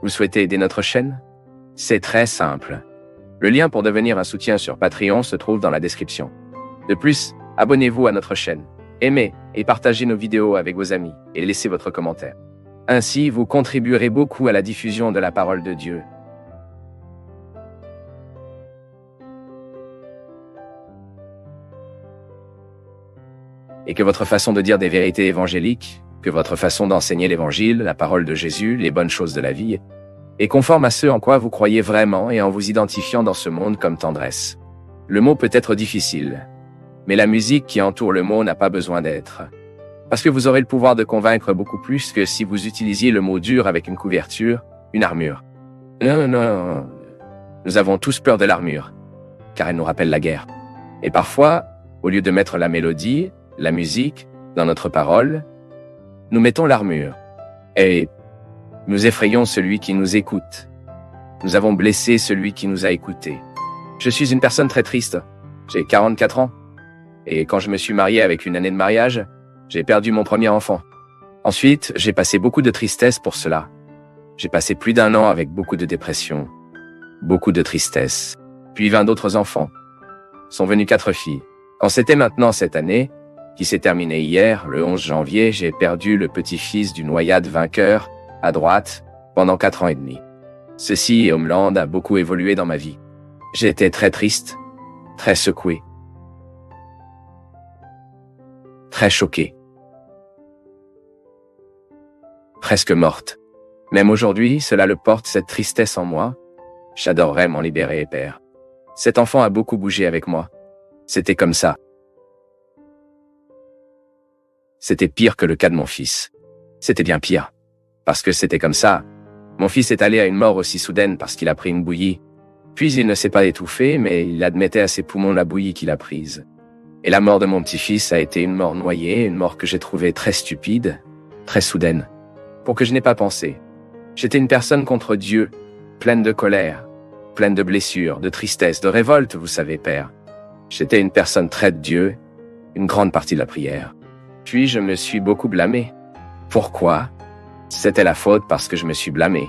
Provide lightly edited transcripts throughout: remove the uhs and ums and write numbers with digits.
Vous souhaitez aider notre chaîne? C'est très simple. Le lien pour devenir un soutien sur Patreon se trouve dans la description. De plus, abonnez-vous à notre chaîne, aimez et partagez nos vidéos avec vos amis et laissez votre commentaire. Ainsi, vous contribuerez beaucoup à la diffusion de la parole de Dieu. Et que votre façon de dire des vérités évangéliques, que votre façon d'enseigner l'évangile, la parole de Jésus, les bonnes choses de la vie, est conforme à ce en quoi vous croyez vraiment et en vous identifiant dans ce monde comme tendresse. Le mot peut être difficile, mais la musique qui entoure le mot n'a pas besoin d'être. Parce que vous aurez le pouvoir de convaincre beaucoup plus que si vous utilisiez le mot dur avec une couverture, une armure. Non. Nous avons tous peur de l'armure, car elle nous rappelle la guerre. Et parfois, au lieu de mettre la mélodie, la musique, dans notre parole, nous mettons l'armure. Et nous effrayons celui qui nous écoute. Nous avons blessé celui qui nous a écoutés. Je suis une personne très triste. J'ai 44 ans. Et quand je me suis marié avec une année de mariage, j'ai perdu mon premier enfant. Ensuite, j'ai passé beaucoup de tristesse pour cela. J'ai passé plus d'1 an avec beaucoup de dépression, beaucoup de tristesse. Puis 20 d'autres enfants. Sont venus 4 filles. Quand c'était maintenant cette année, qui s'est terminée hier, le 11 janvier, j'ai perdu le petit-fils du noyade vainqueur, à droite, pendant 4 ans et demi. Ceci, Homeland, a beaucoup évolué dans ma vie. J'étais très triste, très secoué, très choqué, presque morte. Même aujourd'hui, cela le porte, cette tristesse en moi. J'adorerais m'en libérer, père. Cet enfant a beaucoup bougé avec moi. C'était comme ça. C'était pire que le cas de mon fils. C'était bien pire. Parce que c'était comme ça. Mon fils est allé à une mort aussi soudaine parce qu'il a pris une bouillie. Puis il ne s'est pas étouffé, mais il admettait à ses poumons la bouillie qu'il a prise. Et la mort de mon petit-fils a été une mort noyée, une mort que j'ai trouvée très stupide, très soudaine. Pour que je n'ai pas pensé. J'étais une personne contre Dieu, pleine de colère, pleine de blessures, de tristesse, de révolte, vous savez, père. J'étais une personne très de Dieu, une grande partie de la prière. Puis je me suis beaucoup blâmé. Pourquoi? C'était la faute parce que je me suis blâmé.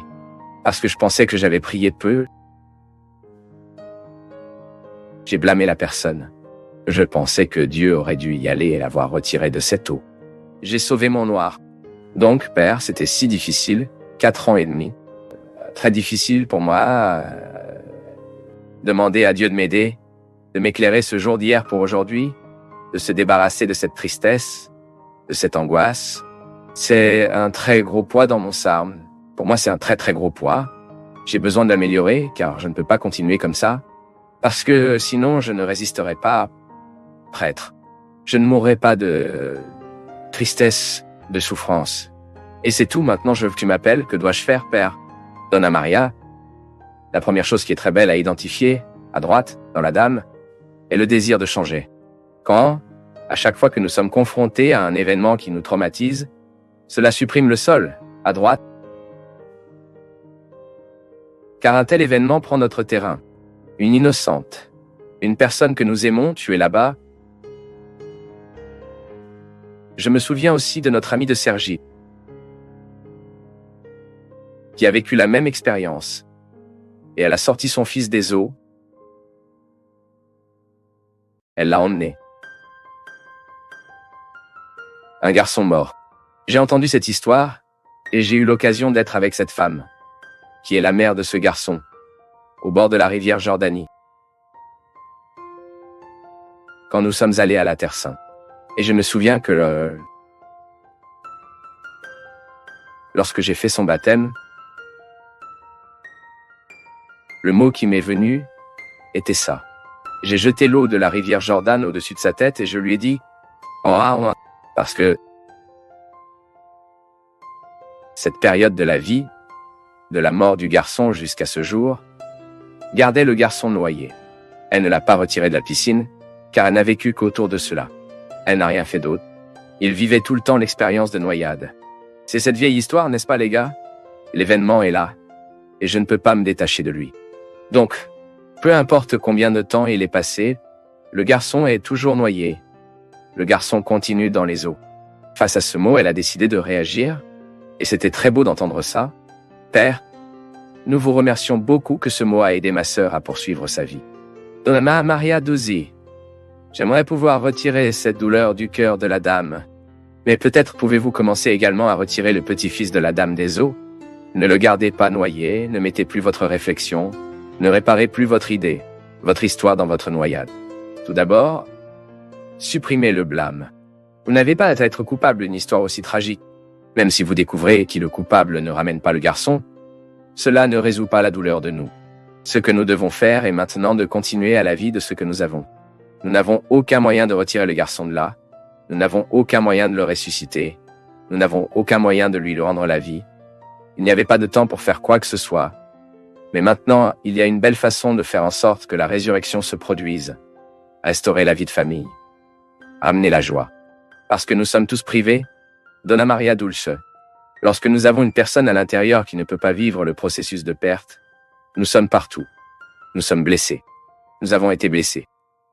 Parce que je pensais que j'avais prié peu. J'ai blâmé la personne. Je pensais que Dieu aurait dû y aller et l'avoir retiré de cette eau. J'ai sauvé mon noir. Donc, père, c'était si difficile, 4 ans et demi. Très difficile pour moi. Demander à Dieu de m'aider, de m'éclairer ce jour d'hier pour aujourd'hui, de se débarrasser de cette tristesse, de cette angoisse. C'est un très gros poids dans mon sarme. Pour moi, c'est un très très gros poids. J'ai besoin de l'améliorer, car je ne peux pas continuer comme ça. Parce que sinon, je ne résisterai pas. Prêtre, je ne mourrai pas de tristesse, de souffrance. Et c'est tout, maintenant je veux que tu m'appelles. Que dois-je faire, père? Donna Maria. La première chose qui est très belle à identifier, à droite, dans la dame, est le désir de changer. Quand, à chaque fois que nous sommes confrontés à un événement qui nous traumatise, cela supprime le sol, à droite. Car un tel événement prend notre terrain. Une innocente, une personne que nous aimons, tuée là-bas. Je me souviens aussi de notre amie de Cergy, qui a vécu la même expérience. Et elle a sorti son fils des eaux. Elle l'a emmené. Un garçon mort. J'ai entendu cette histoire, et j'ai eu l'occasion d'être avec cette femme, qui est la mère de ce garçon, au bord de la rivière Jordanie, quand nous sommes allés à la Terre Sainte. Et je me souviens que lorsque j'ai fait son baptême, le mot qui m'est venu était ça. J'ai jeté l'eau de la rivière Jordan au-dessus de sa tête et je lui ai dit « Oh, parce que cette période de la vie, de la mort du garçon jusqu'à ce jour, gardait le garçon noyé. Elle ne l'a pas retiré de la piscine, car elle n'a vécu qu'autour de cela. Elle n'a rien fait d'autre. Il vivait tout le temps l'expérience de noyade. C'est cette vieille histoire, n'est-ce pas les gars? L'événement est là, et je ne peux pas me détacher de lui. Donc, peu importe combien de temps il est passé, le garçon est toujours noyé. Le garçon continue dans les eaux. Face à ce mot, elle a décidé de réagir, et c'était très beau d'entendre ça. Père, Nous vous remercions beaucoup que ce mot a aidé ma sœur à poursuivre sa vie. Donna Maria Duzzi. J'aimerais pouvoir retirer cette douleur du cœur de la dame. Mais peut-être pouvez-vous commencer également à retirer le petit-fils de la dame des eaux. Ne le gardez pas noyé, ne mettez plus votre réflexion, ne réparez plus votre idée, votre histoire dans votre noyade. Tout d'abord, supprimez le blâme. Vous n'avez pas à être coupable d'une histoire aussi tragique. Même si vous découvrez que le coupable ne ramène pas le garçon, cela ne résout pas la douleur de nous. Ce que nous devons faire est maintenant de continuer à la vie de ce que nous avons. Nous n'avons aucun moyen de retirer le garçon de là. Nous n'avons aucun moyen de le ressusciter. Nous n'avons aucun moyen de lui rendre la vie. Il n'y avait pas de temps pour faire quoi que ce soit. Mais maintenant, il y a une belle façon de faire en sorte que la résurrection se produise. Restaurer la vie de famille. Amener la joie. Parce que nous sommes tous privés, Donna Maria Dulce. Lorsque nous avons une personne à l'intérieur qui ne peut pas vivre le processus de perte, nous sommes partout. Nous sommes blessés. Nous avons été blessés.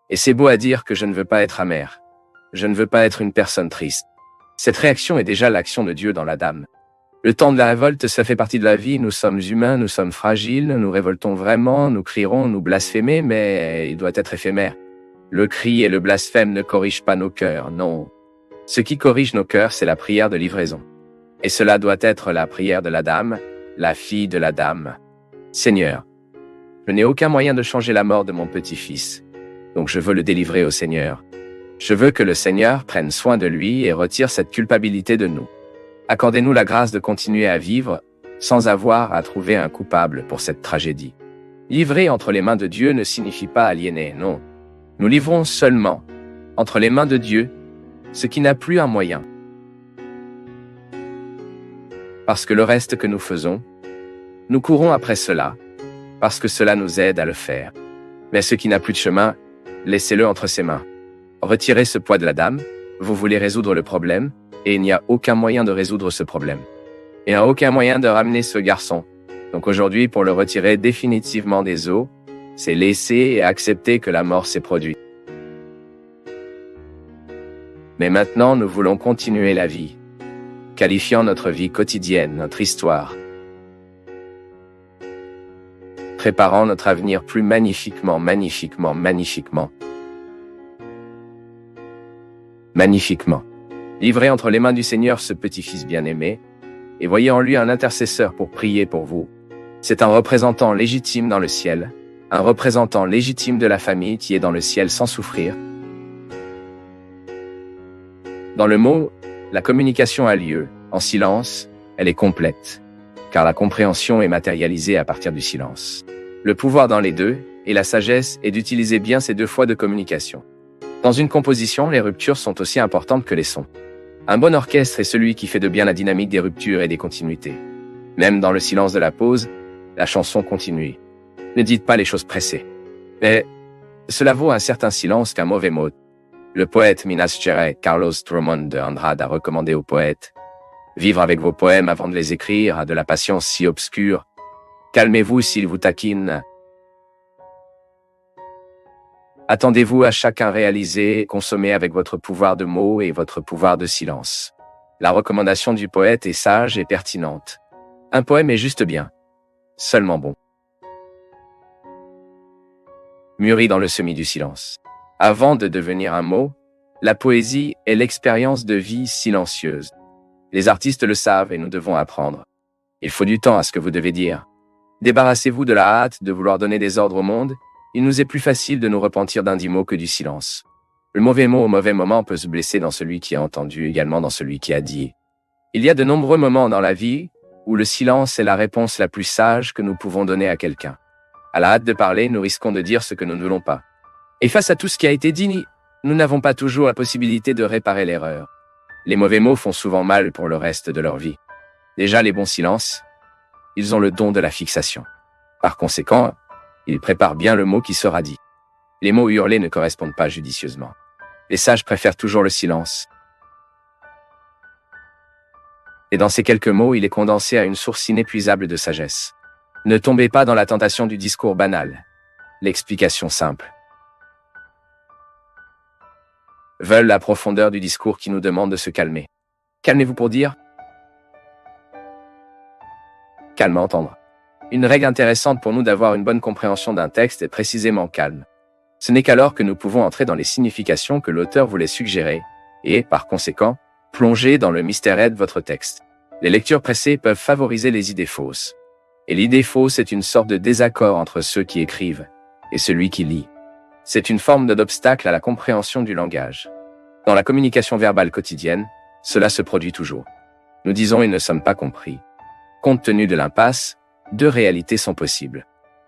Et c'est beau à dire que je ne veux pas être amer. Je ne veux pas être une personne triste. Cette réaction est déjà l'action de Dieu dans la dame. Le temps de la révolte, ça fait partie de la vie. Nous sommes humains, nous sommes fragiles, nous révoltons vraiment, nous crierons, nous blasphémons, mais il doit être éphémère. Le cri et le blasphème ne corrigent pas nos cœurs, non. Ce qui corrige nos cœurs, c'est la prière de livraison. Et cela doit être la prière de la dame, la fille de la dame. Seigneur, je n'ai aucun moyen de changer la mort de mon petit-fils, donc je veux le délivrer au Seigneur. Je veux que le Seigneur prenne soin de lui et retire cette culpabilité de nous. Accordez-nous la grâce de continuer à vivre sans avoir à trouver un coupable pour cette tragédie. Livrer entre les mains de Dieu ne signifie pas aliéner, non. Nous livrons seulement, entre les mains de Dieu, ce qui n'a plus un moyen. Parce que le reste que nous faisons, nous courons après cela, parce que cela nous aide à le faire. Mais ce qui n'a plus de chemin, laissez-le entre ses mains. Retirez ce poids de la dame, vous voulez résoudre le problème, et il n'y a aucun moyen de résoudre ce problème. Il n'y a aucun moyen de ramener ce garçon. Donc aujourd'hui, pour le retirer définitivement des eaux, c'est laisser et accepter que la mort s'est produite. Mais maintenant, nous voulons continuer la vie, qualifiant notre vie quotidienne, notre histoire, préparant notre avenir plus magnifiquement, magnifiquement, magnifiquement. Magnifiquement. Livrez entre les mains du Seigneur ce petit-fils bien-aimé, et voyez en lui un intercesseur pour prier pour vous. C'est un représentant légitime dans le ciel, un représentant légitime de la famille qui est dans le ciel sans souffrir. Dans le mot, la communication a lieu, en silence, elle est complète, car la compréhension est matérialisée à partir du silence. Le pouvoir dans les deux, et la sagesse, est d'utiliser bien ces deux fois de communication. Dans une composition, les ruptures sont aussi importantes que les sons. Un bon orchestre est celui qui fait de bien la dynamique des ruptures et des continuités. Même dans le silence de la pause, la chanson continue. Ne dites pas les choses pressées. Mais cela vaut un certain silence qu'un mauvais mot. Le poète Minas Gerais, Carlos Drummond de Andrade, a recommandé aux poètes: vivre avec vos poèmes avant de les écrire a de la patience si obscure. Calmez-vous s'ils vous taquinent. Attendez-vous à chacun réaliser et consommer avec votre pouvoir de mots et votre pouvoir de silence. La recommandation du poète est sage et pertinente. Un poème est juste bien, seulement bon. Mûri dans le semis du silence. Avant de devenir un mot, la poésie est l'expérience de vie silencieuse. Les artistes le savent et nous devons apprendre. Il faut du temps à ce que vous devez dire. Débarrassez-vous de la hâte de vouloir donner des ordres au monde. Il nous est plus facile de nous repentir d'un dit mot que du silence. Le mauvais mot au mauvais moment peut se blesser dans celui qui a entendu, également dans celui qui a dit. Il y a de nombreux moments dans la vie où le silence est la réponse la plus sage que nous pouvons donner à quelqu'un. À la hâte de parler, nous risquons de dire ce que nous ne voulons pas. Et face à tout ce qui a été dit, nous n'avons pas toujours la possibilité de réparer l'erreur. Les mauvais mots font souvent mal pour le reste de leur vie. Déjà, les bons silences, ils ont le don de la fixation. Par conséquent, ils préparent bien le mot qui sera dit. Les mots hurlés ne correspondent pas judicieusement. Les sages préfèrent toujours le silence. Et dans ces quelques mots, il est condensé à une source inépuisable de sagesse. Ne tombez pas dans la tentation du discours banal. L'explication simple. Veulent la profondeur du discours qui nous demande de se calmer. Calmez-vous pour dire. Calme à entendre. Une règle intéressante pour nous d'avoir une bonne compréhension d'un texte est précisément calme. Ce n'est qu'alors que nous pouvons entrer dans les significations que l'auteur voulait suggérer et, par conséquent, plonger dans le mystère de votre texte. Les lectures pressées peuvent favoriser les idées fausses. Et l'idée fausse est une sorte de désaccord entre ceux qui écrivent et celui qui lit. C'est une forme d'obstacle à la compréhension du langage. Dans la communication verbale quotidienne, cela se produit toujours. Nous disons « ils ne sommes pas compris ». Compte tenu de l'impasse, deux réalités sont possibles.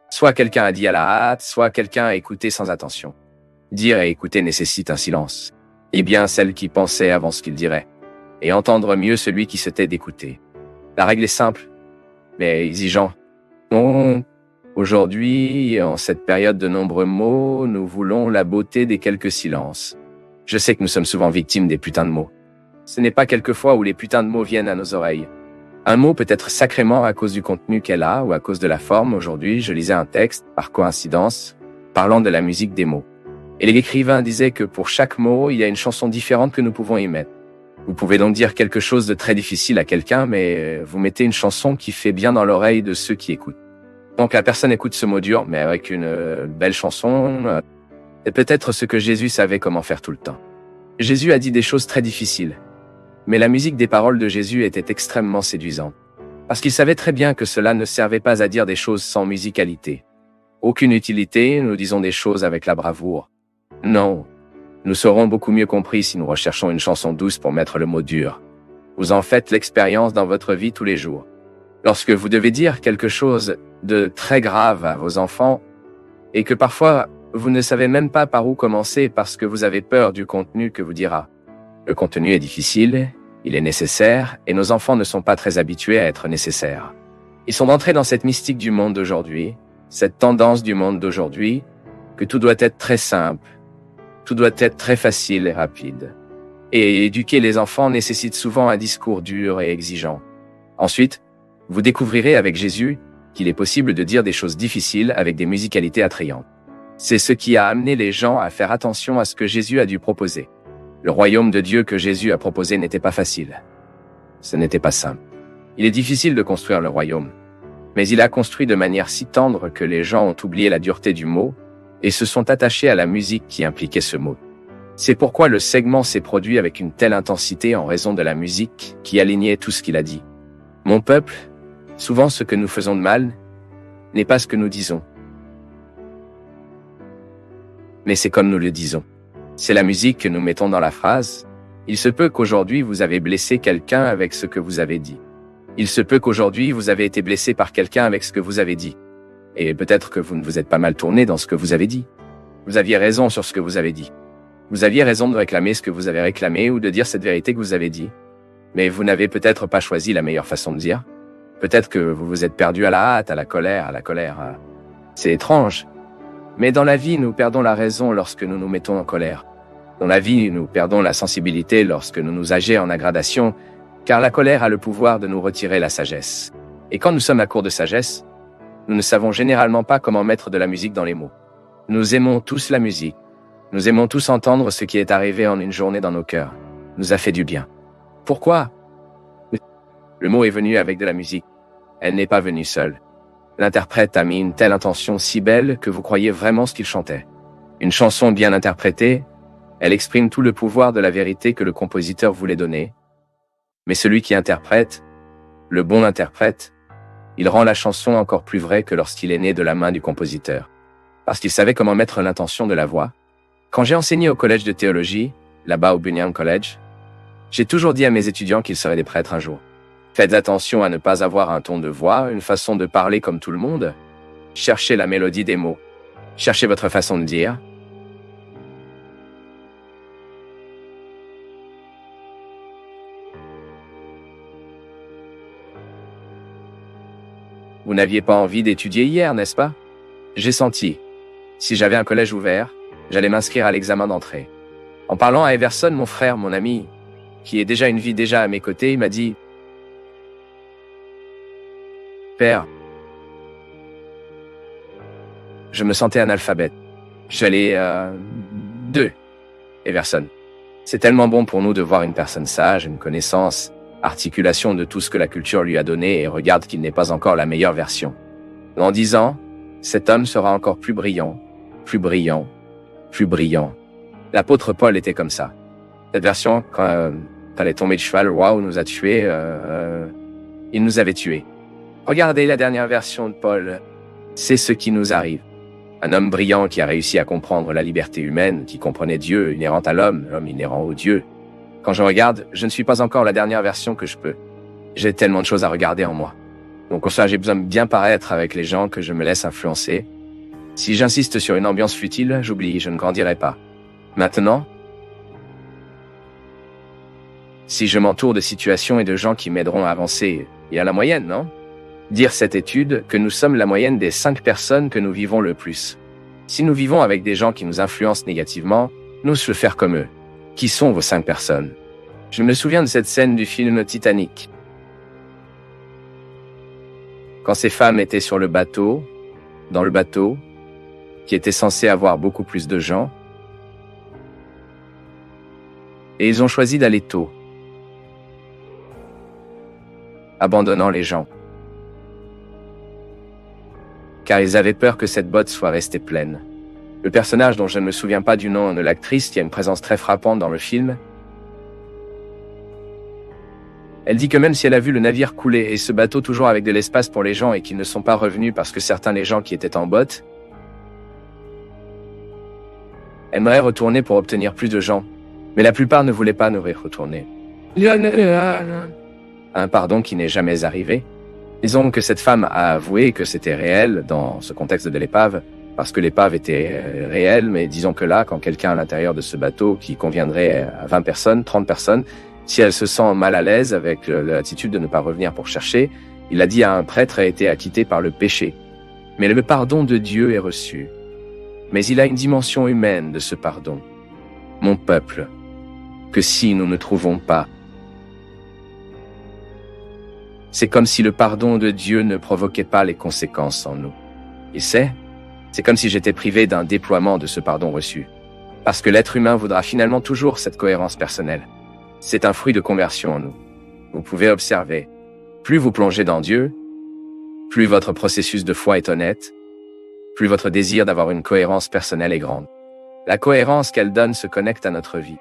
Soit quelqu'un a dit à la hâte, soit quelqu'un a écouté sans attention. Dire et écouter nécessite un silence. Et bien celle qui pensait avant ce qu'il dirait. Et entendre mieux celui qui se tait d'écouter. La règle est simple, mais exigeante. Aujourd'hui, en cette période de nombreux mots, nous voulons la beauté des quelques silences. Je sais que nous sommes souvent victimes des putains de mots. Ce n'est pas quelquefois où les putains de mots viennent à nos oreilles. Un mot peut être sacrément à cause du contenu qu'elle a ou à cause de la forme. Aujourd'hui, je lisais un texte, par coïncidence, parlant de la musique des mots. Et l'écrivain disait que pour chaque mot, il y a une chanson différente que nous pouvons y mettre. Vous pouvez donc dire quelque chose de très difficile à quelqu'un, mais vous mettez une chanson qui fait bien dans l'oreille de ceux qui écoutent. Donc la personne écoute ce mot dur, mais avec une belle chanson. Et peut-être ce que Jésus savait comment faire tout le temps. Jésus a dit des choses très difficiles. Mais la musique des paroles de Jésus était extrêmement séduisante. Parce qu'il savait très bien que cela ne servait pas à dire des choses sans musicalité. Aucune utilité, nous disons des choses avec la bravoure. Non. Nous serons beaucoup mieux compris si nous recherchons une chanson douce pour mettre le mot dur. Vous en faites l'expérience dans votre vie tous les jours. Lorsque vous devez dire quelque chose de très grave à vos enfants, et que parfois vous ne savez même pas par où commencer parce que vous avez peur du contenu que vous dira. Le contenu est difficile, il est nécessaire, et nos enfants ne sont pas très habitués à être nécessaires. Ils sont entrés dans cette mystique du monde d'aujourd'hui, cette tendance du monde d'aujourd'hui, que tout doit être très simple, tout doit être très facile et rapide. Et éduquer les enfants nécessite souvent un discours dur et exigeant. Ensuite, vous découvrirez avec Jésus qu'il est possible de dire des choses difficiles avec des musicalités attrayantes. C'est ce qui a amené les gens à faire attention à ce que Jésus a dû proposer. Le royaume de Dieu que Jésus a proposé n'était pas facile. Ce n'était pas simple. Il est difficile de construire le royaume. Mais il a construit de manière si tendre que les gens ont oublié la dureté du mot et se sont attachés à la musique qui impliquait ce mot. C'est pourquoi le segment s'est produit avec une telle intensité en raison de la musique qui alignait tout ce qu'il a dit. Mon peuple, souvent ce que nous faisons de mal n'est pas ce que nous disons. Mais c'est comme nous le disons. C'est la musique que nous mettons dans la phrase. Il se peut qu'aujourd'hui vous avez blessé quelqu'un avec ce que vous avez dit. Il se peut qu'aujourd'hui vous avez été blessé par quelqu'un avec ce que vous avez dit. Et peut-être que vous ne vous êtes pas mal tourné dans ce que vous avez dit. Vous aviez raison sur ce que vous avez dit. Vous aviez raison de réclamer ce que vous avez réclamé ou de dire cette vérité que vous avez dit. Mais vous n'avez peut-être pas choisi la meilleure façon de dire. Peut-être que vous vous êtes perdu à la hâte, à la colère. C'est étrange. Mais dans la vie, nous perdons la raison lorsque nous nous mettons en colère. Dans la vie, nous perdons la sensibilité lorsque nous nous agissons en aggradation, car la colère a le pouvoir de nous retirer la sagesse. Et quand nous sommes à court de sagesse, nous ne savons généralement pas comment mettre de la musique dans les mots. Nous aimons tous la musique. Nous aimons tous entendre ce qui est arrivé en une journée dans nos cœurs. Nous a fait du bien. Pourquoi? Le mot est venu avec de la musique. Elle n'est pas venue seule. L'interprète a mis une telle intention si belle que vous croyez vraiment ce qu'il chantait. Une chanson bien interprétée, elle exprime tout le pouvoir de la vérité que le compositeur voulait donner. Mais celui qui interprète, le bon interprète, il rend la chanson encore plus vraie que lorsqu'il est né de la main du compositeur. Parce qu'il savait comment mettre l'intention de la voix. Quand j'ai enseigné au collège de théologie, là-bas au Bunyan College, j'ai toujours dit à mes étudiants qu'ils seraient des prêtres un jour. Faites attention à ne pas avoir un ton de voix, une façon de parler comme tout le monde. Cherchez la mélodie des mots. Cherchez votre façon de dire. Vous n'aviez pas envie d'étudier hier, n'est-ce pas? J'ai senti. Si j'avais un collège ouvert, j'allais m'inscrire à l'examen d'entrée. En parlant à Everson, mon frère, mon ami, qui est déjà une vie déjà à mes côtés, il m'a dit « Père, je me sentais analphabète. J'allais 2. Everson. C'est tellement bon pour nous de voir une personne sage, une connaissance, articulation de tout ce que la culture lui a donné et regarde qu'il n'est pas encore la meilleure version. En 10 ans, cet homme sera encore plus brillant, plus brillant, plus brillant. L'apôtre Paul était comme ça. Cette version, quand elle est tombée de cheval, le roi nous a tués, il nous avait tués. Regardez la dernière version de Paul. C'est ce qui nous arrive. Un homme brillant qui a réussi à comprendre la liberté humaine, qui comprenait Dieu inhérent à l'homme, l'homme inhérent au Dieu. Quand je regarde, je ne suis pas encore la dernière version que je peux. J'ai tellement de choses à regarder en moi. Donc, pour ça, j'ai besoin de bien paraître avec les gens que je me laisse influencer. Si j'insiste sur une ambiance futile, j'oublie, je ne grandirai pas. Maintenant, si je m'entoure de situations et de gens qui m'aideront à avancer, il y a la moyenne, non? Dire cette étude que nous sommes la moyenne des 5 personnes que nous vivons le plus. Si nous vivons avec des gens qui nous influencent négativement, nous devons faire comme eux. Qui sont vos 5 personnes? Je me souviens de cette scène du film Titanic. Quand ces femmes étaient sur le bateau, dans le bateau, qui était censé avoir beaucoup plus de gens, et ils ont choisi d'aller tôt, abandonnant les gens. Car ils avaient peur que cette botte soit restée pleine. Le personnage dont je ne me souviens pas du nom de l'actrice, qui a une présence très frappante dans le film, elle dit que même si elle a vu le navire couler et ce bateau toujours avec de l'espace pour les gens et qu'ils ne sont pas revenus parce que certains des gens qui étaient en botte, elle aimerait retourner pour obtenir plus de gens. Mais la plupart ne voulaient pas nous retourner. Un pardon qui n'est jamais arrivé. Disons que cette femme a avoué que c'était réel dans ce contexte de l'épave, parce que l'épave était réelle, mais disons que là, quand quelqu'un à l'intérieur de ce bateau qui conviendrait à 20 personnes, 30 personnes, si elle se sent mal à l'aise avec l'attitude de ne pas revenir pour chercher, il a dit à un prêtre a été acquitté par le péché. Mais le pardon de Dieu est reçu. Mais il a une dimension humaine de ce pardon. Mon peuple, que si nous ne trouvons pas, c'est comme si le pardon de Dieu ne provoquait pas les conséquences en nous. Il sait, c'est comme si j'étais privé d'un déploiement de ce pardon reçu. Parce que l'être humain voudra finalement toujours cette cohérence personnelle. C'est un fruit de conversion en nous. Vous pouvez observer. Plus vous plongez dans Dieu, plus votre processus de foi est honnête, plus votre désir d'avoir une cohérence personnelle est grande. La cohérence qu'elle donne se connecte à notre vie.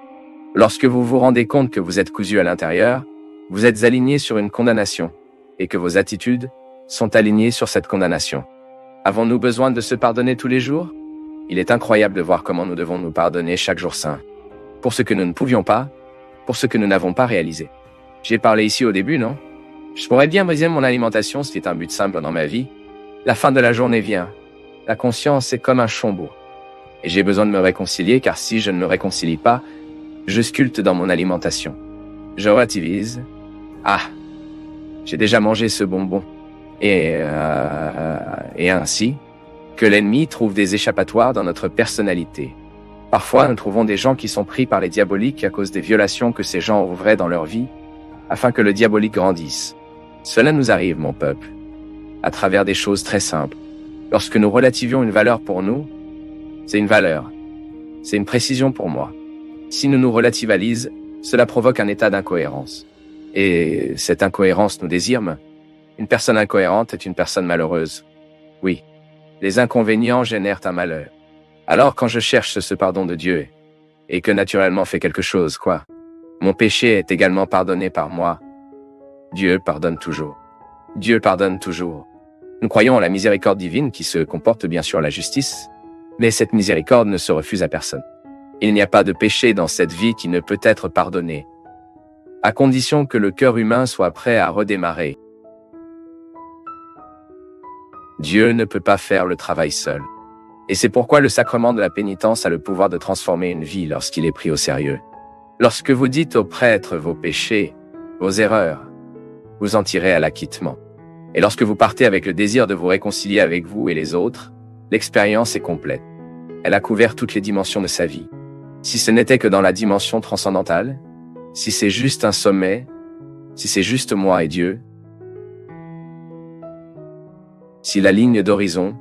Lorsque vous vous rendez compte que vous êtes cousu à l'intérieur, vous êtes aligné sur une condamnation, et que vos attitudes sont alignées sur cette condamnation. Avons-nous besoin de se pardonner tous les jours? Il est incroyable de voir comment nous devons nous pardonner chaque jour saint. Pour ce que nous ne pouvions pas, pour ce que nous n'avons pas réalisé. J'ai parlé ici au début, non? Je pourrais bien briser mon alimentation, ce qui est un but simple dans ma vie. La fin de la journée vient. La conscience est comme un chombo. Et j'ai besoin de me réconcilier, car si je ne me réconcilie pas, je sculpte dans mon alimentation. Je relativise. Ah, j'ai déjà mangé ce bonbon. Et ainsi, que l'ennemi trouve des échappatoires dans notre personnalité. Parfois, nous trouvons des gens qui sont pris par les diaboliques à cause des violations que ces gens ouvraient dans leur vie, afin que le diabolique grandisse. Cela nous arrive, mon peuple, à travers des choses très simples. Lorsque nous relativions une valeur pour nous, c'est une valeur. C'est une précision pour moi. Si nous nous relativalisons, cela provoque un état d'incohérence. Et cette incohérence nous désirme. Une personne incohérente est une personne malheureuse. Oui, les inconvénients génèrent un malheur. Alors quand je cherche ce pardon de Dieu, et que naturellement fait quelque chose, quoi, mon péché est également pardonné par moi. Dieu pardonne toujours. Dieu pardonne toujours. Nous croyons en la miséricorde divine qui se comporte bien sûr la justice, mais cette miséricorde ne se refuse à personne. Il n'y a pas de péché dans cette vie qui ne peut être pardonné, à condition que le cœur humain soit prêt à redémarrer. Dieu ne peut pas faire le travail seul. Et c'est pourquoi le sacrement de la pénitence a le pouvoir de transformer une vie lorsqu'il est pris au sérieux. Lorsque vous dites au prêtre vos péchés, vos erreurs, vous en tirez à l'acquittement. Et lorsque vous partez avec le désir de vous réconcilier avec vous et les autres, l'expérience est complète. Elle a couvert toutes les dimensions de sa vie. Si ce n'était que dans la dimension transcendantale, si c'est juste un sommet, si c'est juste moi et Dieu, si la ligne d'horizon,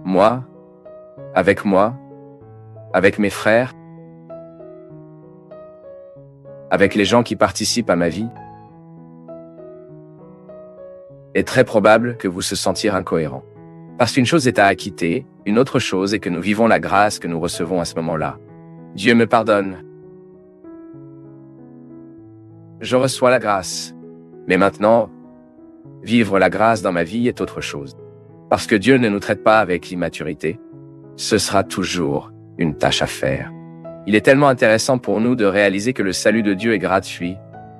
moi, avec mes frères, avec les gens qui participent à ma vie, est très probable que vous se sentirez incohérent. Parce qu'une chose est à acquitter, une autre chose est que nous vivons la grâce que nous recevons à ce moment-là. Dieu me pardonne. Je reçois la grâce. Mais maintenant, vivre la grâce dans ma vie est autre chose. Parce que Dieu ne nous traite pas avec l'immaturité. Ce sera toujours une tâche à faire. Il est tellement intéressant pour nous de réaliser que le salut de Dieu est gratuit,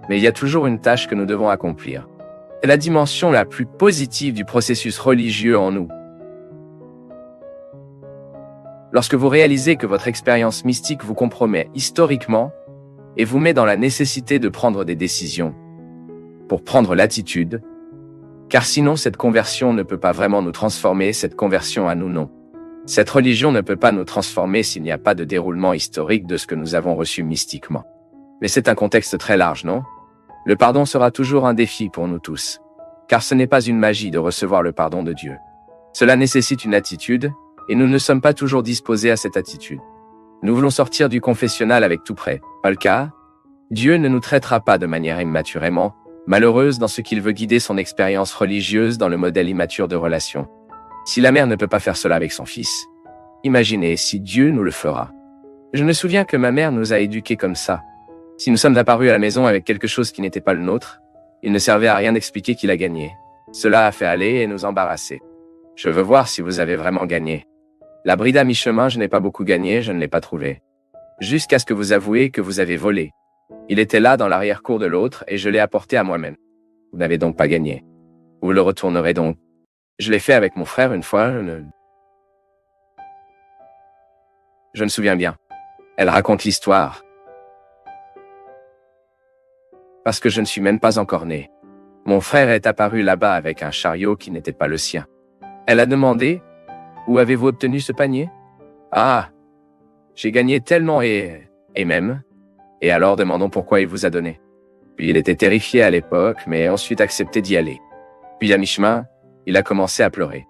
mais il y a toujours une tâche que nous devons accomplir. C'est la dimension la plus positive du processus religieux en nous. Lorsque vous réalisez que votre expérience mystique vous compromet historiquement et vous met dans la nécessité de prendre des décisions, pour prendre l'attitude, car sinon cette conversion ne peut pas vraiment nous transformer, cette conversion à nous non. Cette religion ne peut pas nous transformer s'il n'y a pas de déroulement historique de ce que nous avons reçu mystiquement. Mais c'est un contexte très large, non? Le pardon sera toujours un défi pour nous tous, car ce n'est pas une magie de recevoir le pardon de Dieu. Cela nécessite une attitude, et nous ne sommes pas toujours disposés à cette attitude. Nous voulons sortir du confessionnal avec tout prêt. Pas le cas? Dieu ne nous traitera pas de manière immaturement malheureuse dans ce qu'il veut guider son expérience religieuse dans le modèle immature de relation. Si la mère ne peut pas faire cela avec son fils, imaginez si Dieu nous le fera. Je me souviens que ma mère nous a éduqués comme ça. Si nous sommes apparus à la maison avec quelque chose qui n'était pas le nôtre, il ne servait à rien d'expliquer qu'il a gagné. Cela a fait aller et nous embarrasser. Je veux voir si vous avez vraiment gagné. La bride à mi-chemin, je n'ai pas beaucoup gagné, je ne l'ai pas trouvé. Jusqu'à ce que vous avouiez que vous avez volé. Il était là dans l'arrière-cour de l'autre et je l'ai apporté à moi-même. Vous n'avez donc pas gagné. Vous le retournerez donc. Je l'ai fait avec mon frère une fois, je me souviens bien. Elle raconte l'histoire. Parce que je ne suis même pas encore né. Mon frère est apparu là-bas avec un chariot qui n'était pas le sien. Elle a demandé, « Où avez-vous obtenu ce panier ?»« Ah, j'ai gagné tellement et même. Et alors demandons pourquoi il vous a donné. » Puis il était terrifié à l'époque, mais ensuite accepté d'y aller. Puis à mi-chemin, il a commencé à pleurer.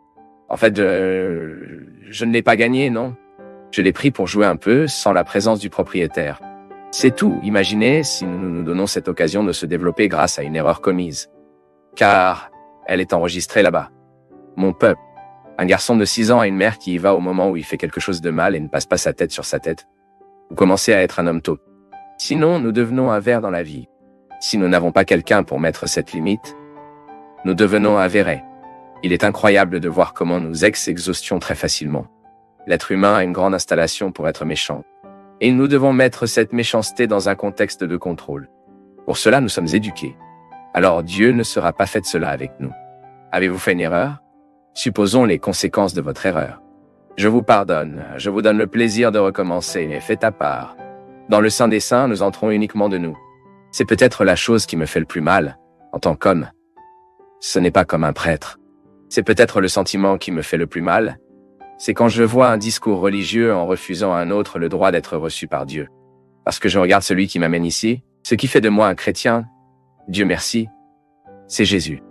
En fait, je ne l'ai pas gagné, non. Je l'ai pris pour jouer un peu, sans la présence du propriétaire. C'est tout. Imaginez si nous nous donnons cette occasion de se développer grâce à une erreur commise. Car elle est enregistrée là-bas. Mon peuple. Un garçon de 6 ans a une mère qui y va au moment où il fait quelque chose de mal et ne passe pas sa tête sur sa tête. Vous commencez à être un homme tôt. Sinon, nous devenons un ver dans la vie. Si nous n'avons pas quelqu'un pour mettre cette limite, nous devenons un verret. Il est incroyable de voir comment nous exhaustions très facilement. L'être humain a une grande installation pour être méchant. Et nous devons mettre cette méchanceté dans un contexte de contrôle. Pour cela, nous sommes éduqués. Alors Dieu ne sera pas fait de cela avec nous. Avez-vous fait une erreur? Supposons les conséquences de votre erreur. Je vous pardonne, je vous donne le plaisir de recommencer, mais faites à part. Dans le sein des saints, nous entrons uniquement de nous. C'est peut-être la chose qui me fait le plus mal, en tant qu'homme. Ce n'est pas comme un prêtre. C'est peut-être le sentiment qui me fait le plus mal. C'est quand je vois un discours religieux en refusant à un autre le droit d'être reçu par Dieu. Parce que je regarde celui qui m'amène ici, ce qui fait de moi un chrétien, Dieu merci, c'est Jésus.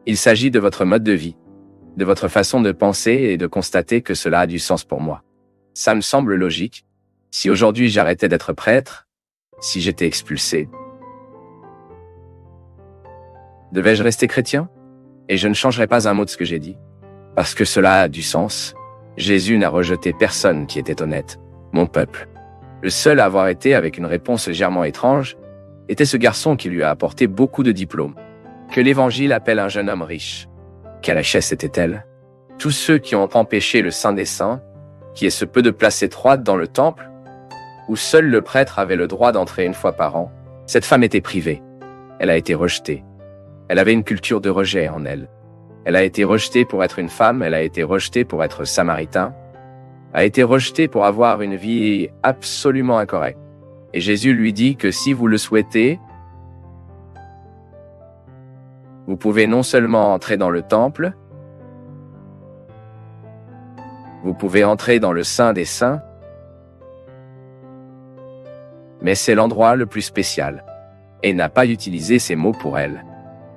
Il s'agit de votre mode de vie, de votre façon de penser et de constater que cela a du sens pour moi. Ça me semble logique. Si aujourd'hui j'arrêtais d'être prêtre, si j'étais expulsé, devais-je rester chrétien? Et je ne changerai pas un mot de ce que j'ai dit. Parce que cela a du sens. Jésus n'a rejeté personne qui était honnête, mon peuple. Le seul à avoir été avec une réponse légèrement étrange était ce garçon qui lui a apporté beaucoup de diplômes, que l'Évangile appelle un jeune homme riche. Quelle richesse était-elle? Tous ceux qui ont empêché le Saint des Saints, qui est ce peu de place étroite dans le temple, où seul le prêtre avait le droit d'entrer une fois par an, cette femme était privée. Elle a été rejetée. Elle avait une culture de rejet en elle. Elle a été rejetée pour être une femme, elle a été rejetée pour être samaritain, a été rejetée pour avoir une vie absolument incorrecte. Et Jésus lui dit que si vous le souhaitez, vous pouvez non seulement entrer dans le temple, vous pouvez entrer dans le Saint des Saints, mais c'est l'endroit le plus spécial, et n'a pas utilisé ces mots pour elle.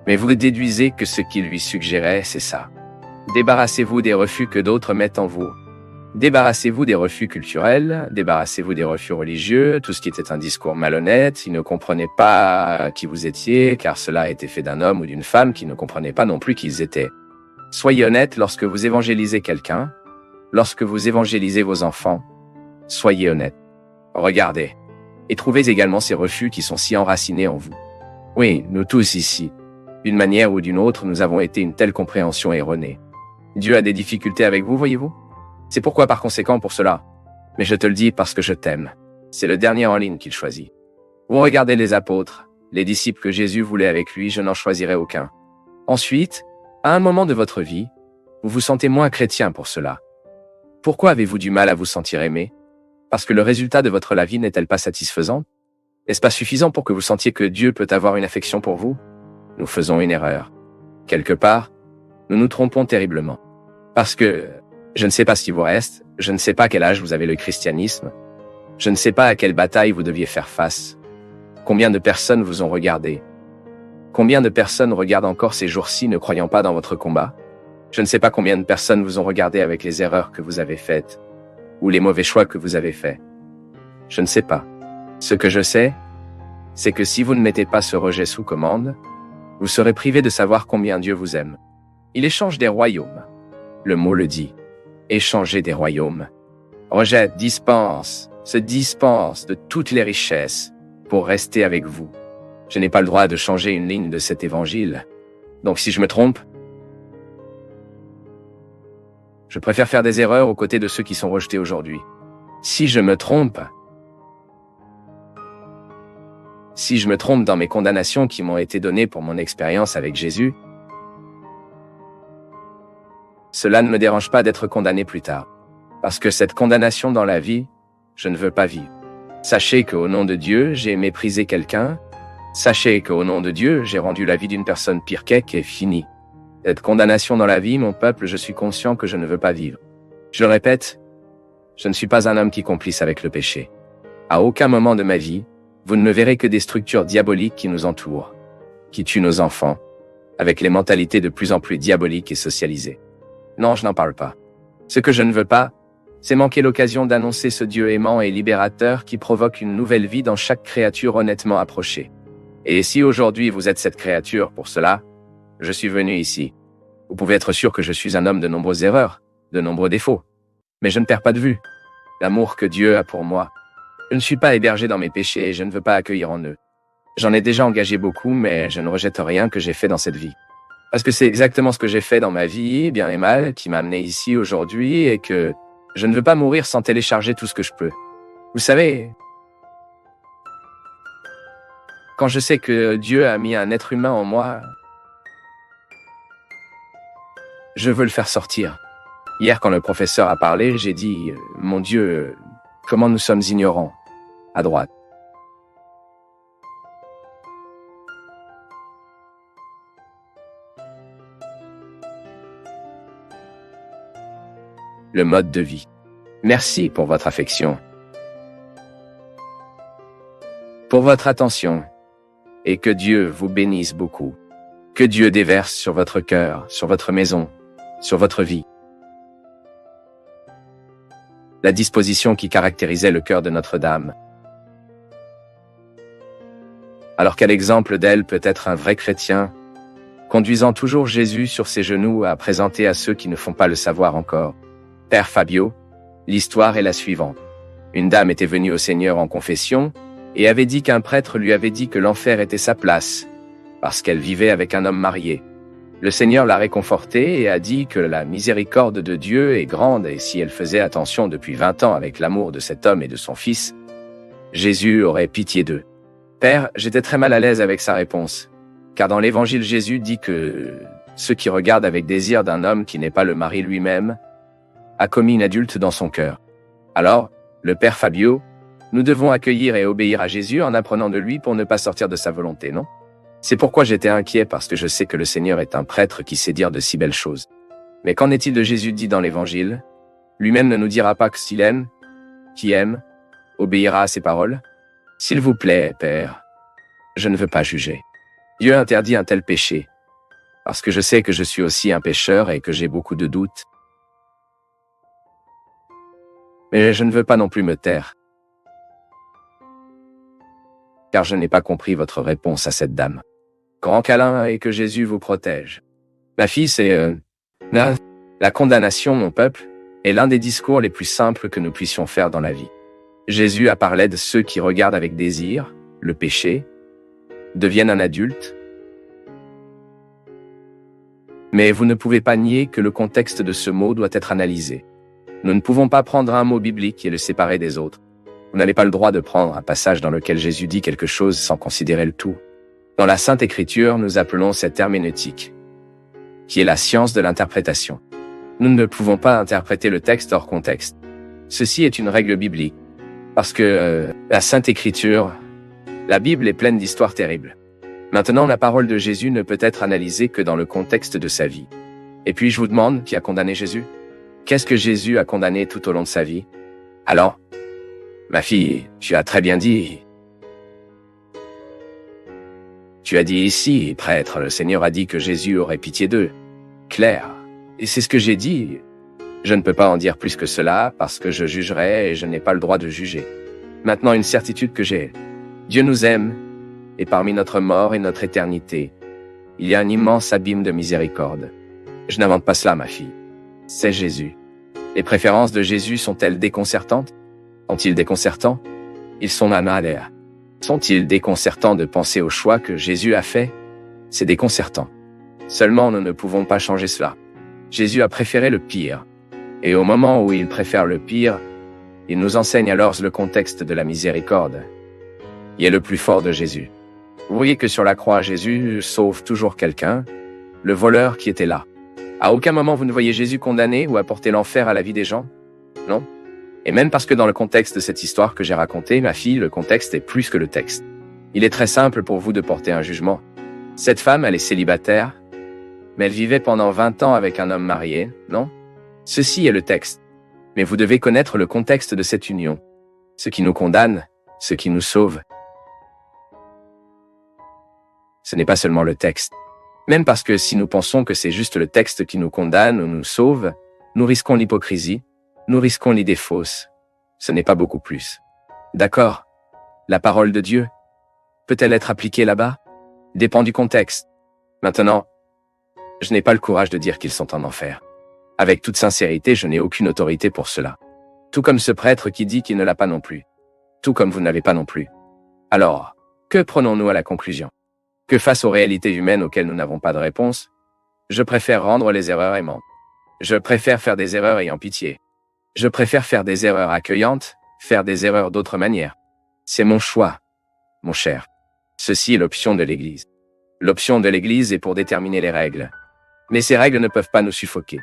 Mais vous déduisez que ce qu'il lui suggérait, c'est ça. Débarrassez-vous des refus que d'autres mettent en vous. Débarrassez-vous des refus culturels, débarrassez-vous des refus religieux, tout ce qui était un discours malhonnête. Ils ne comprenaient pas qui vous étiez, car cela a été fait d'un homme ou d'une femme qui ne comprenait pas non plus qui ils étaient. Soyez honnête lorsque vous évangélisez quelqu'un, lorsque vous évangélisez vos enfants. Soyez honnête. Regardez. Et trouvez également ces refus qui sont si enracinés en vous. Oui, nous tous ici. D'une manière ou d'une autre, nous avons été une telle compréhension erronée. Dieu a des difficultés avec vous, voyez-vous? C'est pourquoi par conséquent pour cela. Mais je te le dis parce que je t'aime. C'est le dernier en ligne qu'il choisit. Vous regardez les apôtres, les disciples que Jésus voulait avec lui, je n'en choisirai aucun. Ensuite, à un moment de votre vie, vous vous sentez moins chrétien pour cela. Pourquoi avez-vous du mal à vous sentir aimé? Parce que le résultat de votre vie n'est-elle pas satisfaisant? N'est-ce pas suffisant pour que vous sentiez que Dieu peut avoir une affection pour vous? Nous faisons une erreur. Quelque part, nous nous trompons terriblement. Parce que je ne sais pas ce qui vous reste, je ne sais pas à quel âge vous avez le christianisme, je ne sais pas à quelle bataille vous deviez faire face. Combien de personnes vous ont regardé? Combien de personnes regardent encore ces jours-ci ne croyant pas dans votre combat? Je ne sais pas combien de personnes vous ont regardé avec les erreurs que vous avez faites, ou les mauvais choix que vous avez faits. Je ne sais pas. Ce que je sais, c'est que si vous ne mettez pas ce rejet sous commande, vous serez privé de savoir combien Dieu vous aime. Il échange des royaumes. Le mot le dit. Échanger des royaumes. Rejette, se dispense de toutes les richesses pour rester avec vous. Je n'ai pas le droit de changer une ligne de cet évangile. Donc si je me trompe, je préfère faire des erreurs aux côtés de ceux qui sont rejetés aujourd'hui. Si je me trompe dans mes condamnations qui m'ont été données pour mon expérience avec Jésus, cela ne me dérange pas d'être condamné plus tard. Parce que cette condamnation dans la vie, je ne veux pas vivre. Sachez qu'au nom de Dieu, j'ai méprisé quelqu'un. Sachez qu'au nom de Dieu, j'ai rendu la vie d'une personne pire qu'elle est finie. Cette condamnation dans la vie, mon peuple, je suis conscient que je ne veux pas vivre. Je le répète, je ne suis pas un homme qui complice avec le péché. À aucun moment de ma vie, vous ne me verrez que des structures diaboliques qui nous entourent, qui tuent nos enfants, avec les mentalités de plus en plus diaboliques et socialisées. Non, je n'en parle pas. Ce que je ne veux pas, c'est manquer l'occasion d'annoncer ce Dieu aimant et libérateur qui provoque une nouvelle vie dans chaque créature honnêtement approchée. Et si aujourd'hui vous êtes cette créature pour cela, je suis venu ici. Vous pouvez être sûr que je suis un homme de nombreuses erreurs, de nombreux défauts. Mais je ne perds pas de vue l'amour que Dieu a pour moi. Je ne suis pas hébergé dans mes péchés et je ne veux pas accueillir en eux. J'en ai déjà engagé beaucoup, mais je ne rejette rien que j'ai fait dans cette vie. Parce que c'est exactement ce que j'ai fait dans ma vie, bien et mal, qui m'a amené ici aujourd'hui et que je ne veux pas mourir sans télécharger tout ce que je peux. Vous savez, quand je sais que Dieu a mis un être humain en moi, je veux le faire sortir. Hier, quand le professeur a parlé, j'ai dit « Mon Dieu, comment nous sommes ignorants » à droite. Le mode de vie. Merci pour votre affection, pour votre attention, et que Dieu vous bénisse beaucoup. Que Dieu déverse sur votre cœur, sur votre maison, sur votre vie. La disposition qui caractérisait le cœur de Notre-Dame. Alors quel exemple d'elle peut être un vrai chrétien, conduisant toujours Jésus sur ses genoux à présenter à ceux qui ne font pas le savoir encore. Père Fabio, l'histoire est la suivante. Une dame était venue au Seigneur en confession et avait dit qu'un prêtre lui avait dit que l'enfer était sa place, parce qu'elle vivait avec un homme marié. Le Seigneur l'a réconfortée et a dit que la miséricorde de Dieu est grande et si elle faisait attention depuis 20 ans avec l'amour de cet homme et de son fils, Jésus aurait pitié d'eux. Père, j'étais très mal à l'aise avec sa réponse, car dans l'Évangile Jésus dit que ceux qui regardent avec désir d'un homme qui n'est pas le mari lui-même a commis une adulte dans son cœur. Alors, le Père Fabio, nous devons accueillir et obéir à Jésus en apprenant de lui pour ne pas sortir de sa volonté, non? C'est pourquoi j'étais inquiet parce que je sais que le Seigneur est un prêtre qui sait dire de si belles choses. Mais qu'en est-il de Jésus dit dans l'Évangile? Lui-même ne nous dira pas que s'il aime, qui aime, obéira à ses paroles? S'il vous plaît, Père, je ne veux pas juger. Dieu interdit un tel péché, parce que je sais que je suis aussi un pécheur et que j'ai beaucoup de doutes. Mais je ne veux pas non plus me taire, car je n'ai pas compris votre réponse à cette dame. Grand câlin et que Jésus vous protège. Ma fille, c'est la condamnation, mon peuple, est l'un des discours les plus simples que nous puissions faire dans la vie. Jésus a parlé de ceux qui regardent avec désir le péché, deviennent un adulte. Mais vous ne pouvez pas nier que le contexte de ce mot doit être analysé. Nous ne pouvons pas prendre un mot biblique et le séparer des autres. Vous n'avez pas le droit de prendre un passage dans lequel Jésus dit quelque chose sans considérer le tout. Dans la Sainte Écriture, nous appelons cette herméneutique, qui est la science de l'interprétation. Nous ne pouvons pas interpréter le texte hors contexte. Ceci est une règle biblique, parce que la Sainte Écriture, la Bible est pleine d'histoires terribles. Maintenant, la parole de Jésus ne peut être analysée que dans le contexte de sa vie. Et puis je vous demande, qui a condamné Jésus? Qu'est-ce que Jésus a condamné tout au long de sa vie? Alors, ma fille, tu as très bien dit. Tu as dit ici, prêtre, le Seigneur a dit que Jésus aurait pitié d'eux. Claire. Et c'est ce que j'ai dit. Je ne peux pas en dire plus que cela parce que je jugerais et je n'ai pas le droit de juger. Maintenant, une certitude que j'ai. Dieu nous aime, et parmi notre mort et notre éternité, il y a un immense abîme de miséricorde. Je n'invente pas cela, ma fille. C'est Jésus. Les préférences de Jésus sont-elles déconcertantes? Sont-ils déconcertants? Ils sont nanadea. Sont-ils déconcertants de penser au choix que Jésus a fait? C'est déconcertant. Seulement, nous ne pouvons pas changer cela. Jésus a préféré le pire. Et au moment où il préfère le pire, il nous enseigne alors le contexte de la miséricorde, qui est le plus fort de Jésus. Vous voyez que sur la croix, Jésus sauve toujours quelqu'un, le voleur qui était là. À aucun moment vous ne voyez Jésus condamner ou apporter l'enfer à la vie des gens? Non? Et même parce que dans le contexte de cette histoire que j'ai racontée, ma fille, le contexte est plus que le texte. Il est très simple pour vous de porter un jugement. Cette femme, elle est célibataire, mais elle vivait pendant 20 ans avec un homme marié, non? Ceci est le texte. Mais vous devez connaître le contexte de cette union. Ce qui nous condamne, ce qui nous sauve. Ce n'est pas seulement le texte. Même parce que si nous pensons que c'est juste le texte qui nous condamne ou nous sauve, nous risquons l'hypocrisie, nous risquons l'idée fausse. Ce n'est pas beaucoup plus. D'accord? La parole de Dieu, peut-elle être appliquée là-bas? Dépend du contexte. Maintenant, je n'ai pas le courage de dire qu'ils sont en enfer. Avec toute sincérité, je n'ai aucune autorité pour cela. Tout comme ce prêtre qui dit qu'il ne l'a pas non plus. Tout comme vous n'avez pas non plus. Alors, que prenons-nous à la conclusion? Que face aux réalités humaines auxquelles nous n'avons pas de réponse, je préfère rendre les erreurs aimantes. Je préfère faire des erreurs ayant pitié. Je préfère faire des erreurs accueillantes, faire des erreurs d'autres manières. C'est mon choix, mon cher. Ceci est l'option de l'Église. L'option de l'Église est pour déterminer les règles. Mais ces règles ne peuvent pas nous suffoquer.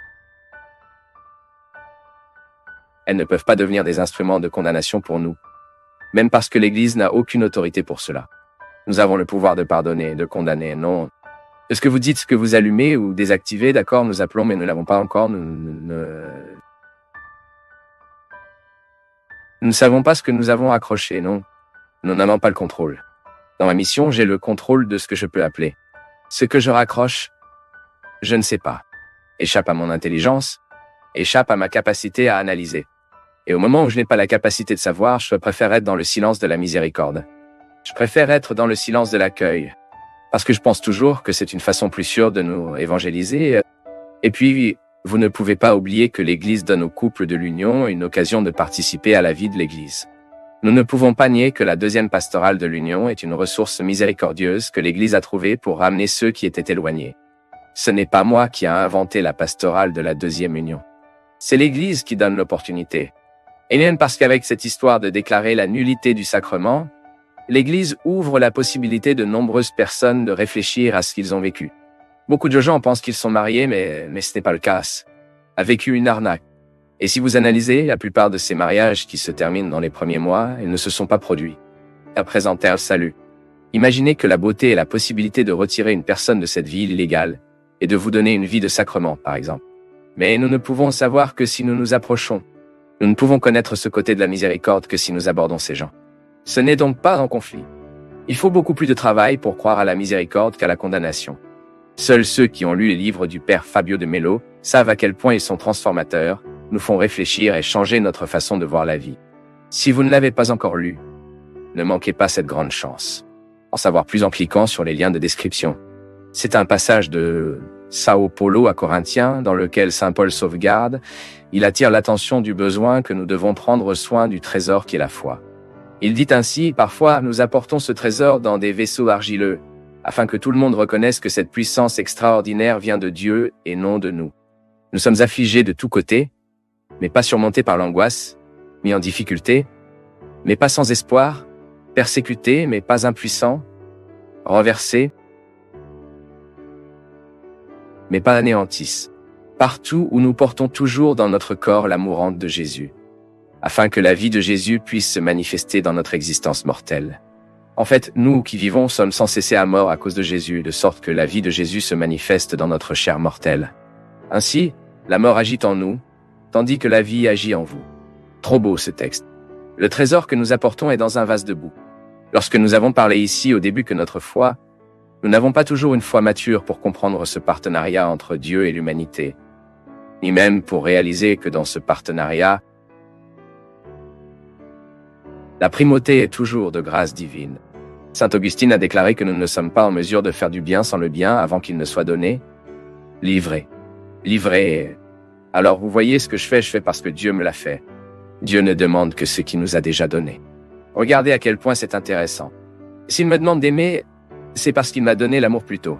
Elles ne peuvent pas devenir des instruments de condamnation pour nous, même parce que l'Église n'a aucune autorité pour cela. Nous avons le pouvoir de pardonner, de condamner, non. De ce que vous dites, ce que vous allumez ou désactivez, d'accord, nous appelons, mais nous ne l'avons pas encore, nous ne savons pas ce que nous avons accroché, non. Nous n'avons pas le contrôle. Dans ma mission, j'ai le contrôle de ce que je peux appeler. Ce que je raccroche, je ne sais pas. Échappe à mon intelligence, échappe à ma capacité à analyser. Et au moment où je n'ai pas la capacité de savoir, je préfère être dans le silence de la miséricorde. Je préfère être dans le silence de l'accueil, parce que je pense toujours que c'est une façon plus sûre de nous évangéliser. Et puis, vous ne pouvez pas oublier que l'Église donne aux couples de l'Union une occasion de participer à la vie de l'Église. Nous ne pouvons pas nier que la deuxième pastorale de l'Union est une ressource miséricordieuse que l'Église a trouvée pour ramener ceux qui étaient éloignés. Ce n'est pas moi qui a inventé la pastorale de la deuxième Union. C'est l'Église qui donne l'opportunité. Et même parce qu'avec cette histoire de déclarer la nullité du sacrement, l'Église ouvre la possibilité de nombreuses personnes de réfléchir à ce qu'ils ont vécu. Beaucoup de gens pensent qu'ils sont mariés, mais ce n'est pas le cas. A vécu une arnaque. Et si vous analysez, la plupart de ces mariages qui se terminent dans les premiers mois, ils ne se sont pas produits. À présenter le salut. Imaginez que la beauté et la possibilité de retirer une personne de cette vie illégale et de vous donner une vie de sacrement, par exemple. Mais nous ne pouvons savoir que si nous nous approchons. Nous ne pouvons connaître ce côté de la miséricorde que si nous abordons ces gens. Ce n'est donc pas un conflit. Il faut beaucoup plus de travail pour croire à la miséricorde qu'à la condamnation. Seuls ceux qui ont lu les livres du père Fabio de Mello savent à quel point ils sont transformateurs, nous font réfléchir et changer notre façon de voir la vie. Si vous ne l'avez pas encore lu, ne manquez pas cette grande chance. En savoir plus en cliquant sur les liens de description. C'est un passage de Sao Paulo à Corinthiens dans lequel Saint Paul sauvegarde. Il attire l'attention du besoin que nous devons prendre soin du trésor qui est la foi. Il dit ainsi, parfois nous apportons ce trésor dans des vaisseaux argileux, afin que tout le monde reconnaisse que cette puissance extraordinaire vient de Dieu et non de nous. Nous sommes affligés de tous côtés, mais pas surmontés par l'angoisse, mis en difficulté, mais pas sans espoir, persécutés, mais pas impuissants, renversés, mais pas anéantis. Partout où nous portons toujours dans notre corps la mourante de Jésus, afin que la vie de Jésus puisse se manifester dans notre existence mortelle. En fait, nous qui vivons sommes sans cesser à mort à cause de Jésus, de sorte que la vie de Jésus se manifeste dans notre chair mortelle. Ainsi, la mort agit en nous, tandis que la vie agit en vous. Trop beau ce texte. Le trésor que nous apportons est dans un vase de boue. Lorsque nous avons parlé ici au début que notre foi, nous n'avons pas toujours une foi mature pour comprendre ce partenariat entre Dieu et l'humanité, ni même pour réaliser que dans ce partenariat, la primauté est toujours de grâce divine. Saint Augustine a déclaré que nous ne sommes pas en mesure de faire du bien sans le bien avant qu'il ne soit donné. Livré. Alors vous voyez ce que je fais parce que Dieu me l'a fait. Dieu ne demande que ce qu'il nous a déjà donné. Regardez à quel point c'est intéressant. S'il me demande d'aimer, c'est parce qu'il m'a donné l'amour plus tôt.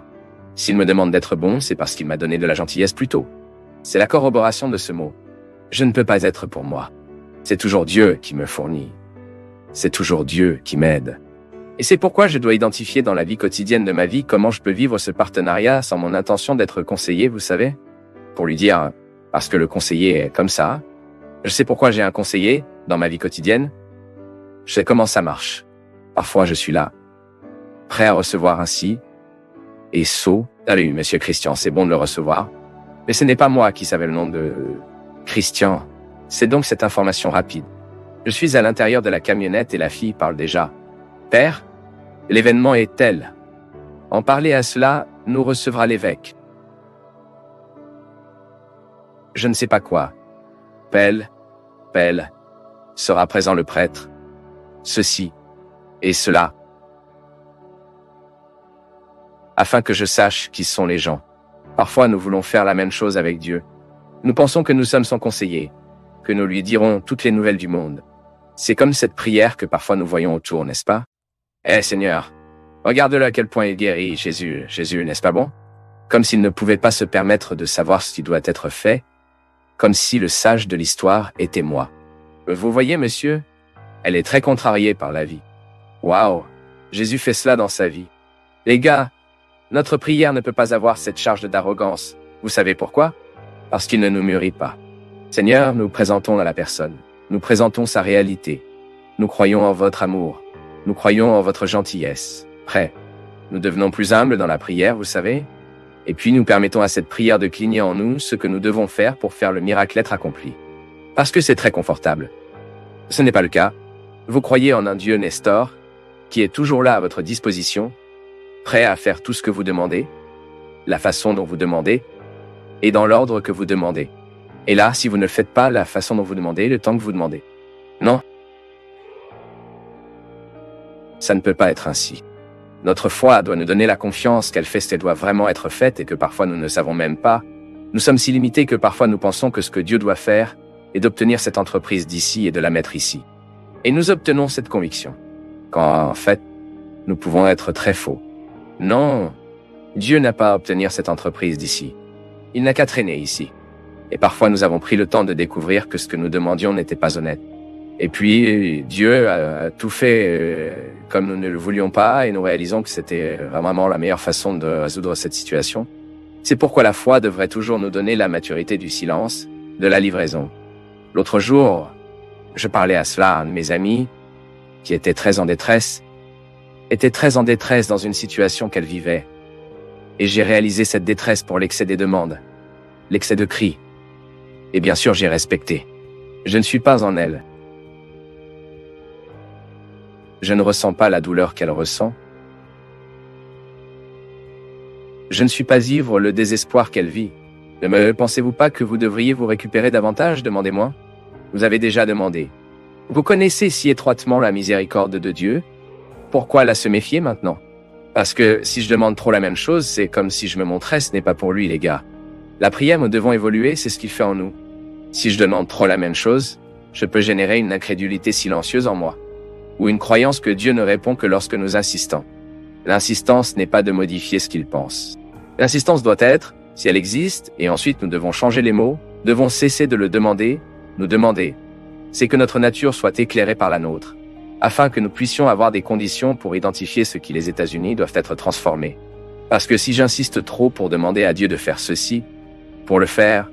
S'il me demande d'être bon, c'est parce qu'il m'a donné de la gentillesse plus tôt. C'est la corroboration de ce mot. Je ne peux pas être pour moi. C'est toujours Dieu qui me fournit. C'est toujours Dieu qui m'aide. Et c'est pourquoi je dois identifier dans la vie quotidienne de ma vie comment je peux vivre ce partenariat sans mon intention d'être conseillé, vous savez? Pour lui dire, parce que le conseiller est comme ça. Je sais pourquoi j'ai un conseiller dans ma vie quotidienne. Je sais comment ça marche. Parfois je suis là, prêt à recevoir ainsi, et sot. Allez, monsieur Christian, c'est bon de le recevoir. Mais ce n'est pas moi qui savais le nom de Christian. C'est donc cette information rapide. Je suis à l'intérieur de la camionnette et la fille parle déjà. Père, l'événement est tel. En parler à cela, nous recevra l'évêque. Je ne sais pas quoi. Pelle, sera présent le prêtre. Ceci et cela. Afin que je sache qui sont les gens. Parfois, nous voulons faire la même chose avec Dieu. Nous pensons que nous sommes son conseiller, que nous lui dirons toutes les nouvelles du monde. C'est comme cette prière que parfois nous voyons autour, n'est-ce pas? Seigneur, regarde-le à quel point il guérit, Jésus, n'est-ce pas bon? Comme s'il ne pouvait pas se permettre de savoir ce qui doit être fait, comme si le sage de l'histoire était moi. Vous voyez, monsieur, elle est très contrariée par la vie. Waouh, Jésus fait cela dans sa vie. Les gars, notre prière ne peut pas avoir cette charge d'arrogance. Vous savez pourquoi? Parce qu'il ne nous mûrit pas. Seigneur, nous présentons à la personne. Nous présentons sa réalité. Nous croyons en votre amour. Nous croyons en votre gentillesse. Prêt. Nous devenons plus humbles dans la prière, vous savez. Et puis nous permettons à cette prière de cligner en nous ce que nous devons faire pour faire le miracle être accompli. Parce que c'est très confortable. Ce n'est pas le cas. Vous croyez en un Dieu Nestor, qui est toujours là à votre disposition, prêt à faire tout ce que vous demandez, la façon dont vous demandez, et dans l'ordre que vous demandez. Et là, si vous ne le faites pas la façon dont vous demandez, le temps que vous demandez. Non. Ça ne peut pas être ainsi. Notre foi doit nous donner la confiance qu'elle fait ce qu'elle doit vraiment être faite et que parfois nous ne savons même pas. Nous sommes si limités que parfois nous pensons que ce que Dieu doit faire est d'obtenir cette entreprise d'ici et de la mettre ici. Et nous obtenons cette conviction. Quand, en fait, nous pouvons être très faux. Non, Dieu n'a pas à obtenir cette entreprise d'ici. Il n'a qu'à traîner ici. Et parfois nous avons pris le temps de découvrir que ce que nous demandions n'était pas honnête. Et puis, Dieu a tout fait comme nous ne le voulions pas et nous réalisons que c'était vraiment la meilleure façon de résoudre cette situation. C'est pourquoi la foi devrait toujours nous donner la maturité du silence, de la livraison. L'autre jour, je parlais à cela à un de mes amis qui était très en détresse dans une situation qu'elle vivait. Et j'ai réalisé cette détresse pour l'excès des demandes, l'excès de cris. Et bien sûr, j'ai respecté. Je ne suis pas en elle. Je ne ressens pas la douleur qu'elle ressent. Je ne suis pas ivre le désespoir qu'elle vit. Ne pensez-vous pas que vous devriez vous récupérer davantage? Demandez moins. Vous avez déjà demandé. Vous connaissez si étroitement la miséricorde de Dieu? Pourquoi la se méfier maintenant? Parce que si je demande trop la même chose, c'est comme si je me montrais, ce n'est pas pour lui, les gars. La prière, nous devons évoluer, c'est ce qu'il fait en nous. Si je demande trop la même chose, je peux générer une incrédulité silencieuse en moi, ou une croyance que Dieu ne répond que lorsque nous insistons. L'insistance n'est pas de modifier ce qu'il pense. L'insistance doit être, si elle existe, et ensuite nous devons changer les mots, devons cesser de le demander, nous demander. C'est que notre nature soit éclairée par la nôtre, afin que nous puissions avoir des conditions pour identifier ce qui les États-Unis doivent être transformés. Parce que si j'insiste trop pour demander à Dieu de faire ceci, pour le faire,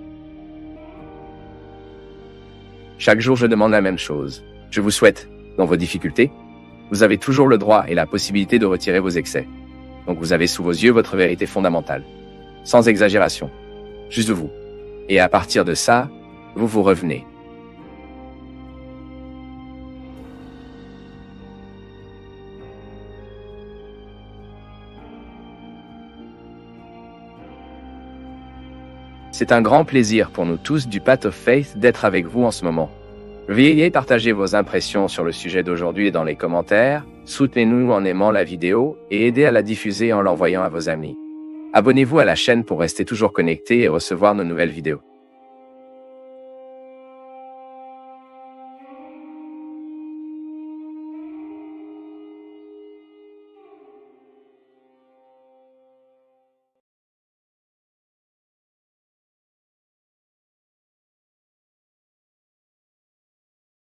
chaque jour je demande la même chose. Je vous souhaite, dans vos difficultés, vous avez toujours le droit et la possibilité de retirer vos excès. Donc vous avez sous vos yeux votre vérité fondamentale. Sans exagération. Juste vous. Et à partir de ça, vous vous revenez. C'est un grand plaisir pour nous tous du Path of Faith d'être avec vous en ce moment. Veuillez partager vos impressions sur le sujet d'aujourd'hui dans les commentaires, soutenez-nous en aimant la vidéo et aidez à la diffuser en l'envoyant à vos amis. Abonnez-vous à la chaîne pour rester toujours connecté et recevoir nos nouvelles vidéos.